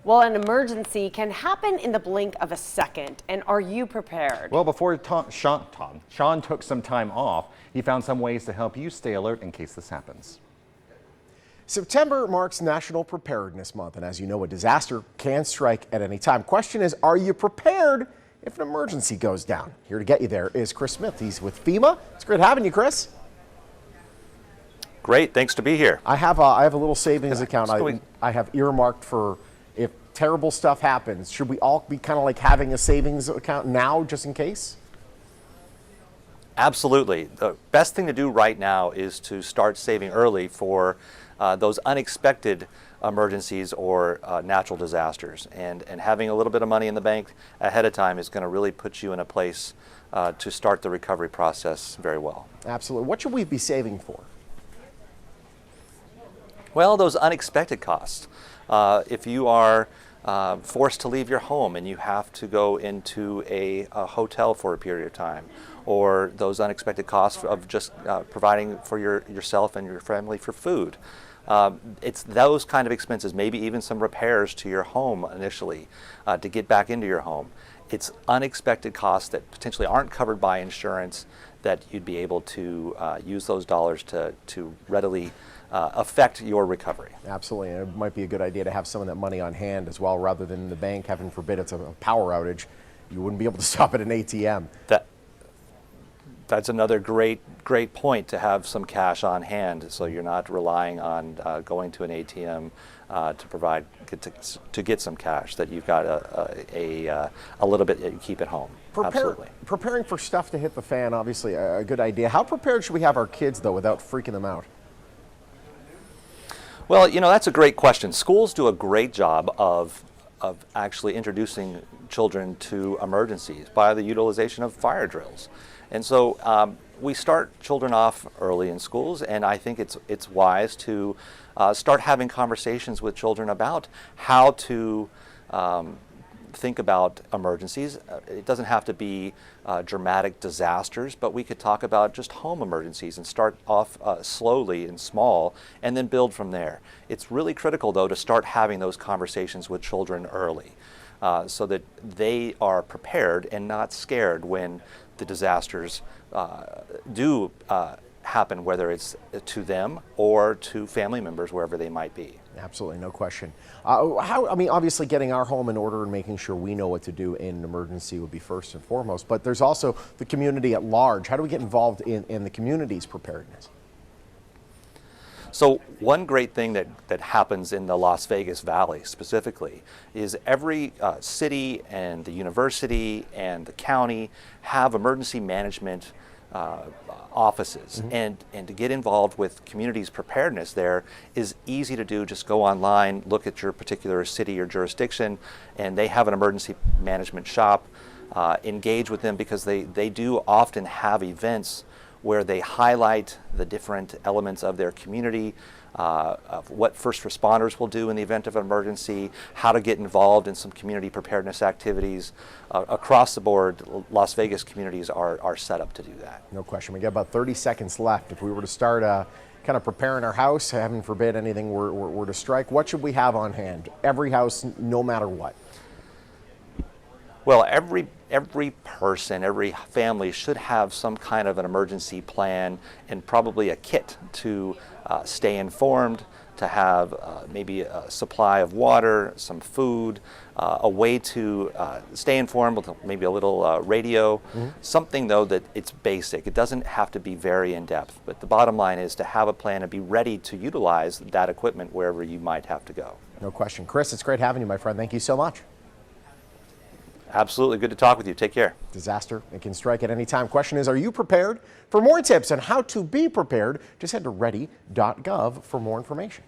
Well, an emergency can happen in the blink of a second, and are you prepared? Well, before Sean took some time off, he found some ways to help you stay alert in case this happens. September marks National Preparedness Month, and as you know, a disaster can strike at any time. Question is, are you prepared if an emergency goes down? Here to get you there is Chris Smith. He's with FEMA. It's great having you, Chris. Great, thanks to be here. I have a little savings account I have earmarked for if terrible stuff happens. Should we all be kind of like having a savings account now just in case? Absolutely. The best thing to do right now is to start saving early for those unexpected emergencies or natural disasters. And having a little bit of money in the bank ahead of time is going to really put you in a place to start the recovery process very well. Absolutely. What should we be saving for? Well, those unexpected costs. If you are forced to leave your home and you have to go into a hotel for a period of time, or those unexpected costs of just providing for yourself and your family for food. It's those kind of expenses, maybe even some repairs to your home initially to get back into your home. It's unexpected costs that potentially aren't covered by insurance that you'd be able to use those dollars to readily affect your recovery. Absolutely, and it might be a good idea to have some of that money on hand as well, rather than in the bank. Heaven forbid it's a power outage, you wouldn't be able to stop at an ATM. That's another great point, to have some cash on hand, so you're not relying on going to an ATM to get some cash. That you've got a little bit that you keep at home. Absolutely. Preparing for stuff to hit the fan, obviously a good idea. How prepared should we have our kids though, without freaking them out? Well, you know, that's a great question. Schools do a great job of actually introducing children to emergencies by the utilization of fire drills. And so we start children off early in schools, and I think it's wise to start having conversations with children about how to think about emergencies. It doesn't have to be dramatic disasters, but we could talk about just home emergencies and start off slowly and small and then build from there. It's really critical, though, to start having those conversations with children early so that they are prepared and not scared when the disasters do happen, whether it's to them or to family members, wherever they might be. Absolutely, no question. I mean, obviously getting our home in order and making sure we know what to do in an emergency would be first and foremost, but there's also the community at large. How do we get involved in the community's preparedness? So one great thing that happens in the Las Vegas Valley specifically is every city and the university and the county have emergency management offices. And to get involved with communities preparedness there is easy to do. Just go online, look at your particular city or jurisdiction, and they have an emergency management shop. Engage with them, because they do often have events where they highlight the different elements of their community, of what first responders will do in the event of an emergency, how to get involved in some community preparedness activities. Across the board, Las Vegas communities are set up to do that. No question. We got about 30 seconds left. If we were to start kind of preparing our house, heaven forbid anything were to strike, what should we have on hand? Every house, no matter what. Well, every person, every family should have some kind of an emergency plan and probably a kit to stay informed, to have maybe a supply of water, some food, a way to stay informed with maybe a little radio. Something, though, that it's basic. It doesn't have to be very in-depth, but the bottom line is to have a plan and be ready to utilize that equipment wherever you might have to go. No question. Chris, it's great having you, my friend. Thank you so much. Absolutely. Good to talk with you. Take care. Disaster, it can strike at any time. Question is, are you prepared? For more tips on how to be prepared, just head to ready.gov for more information.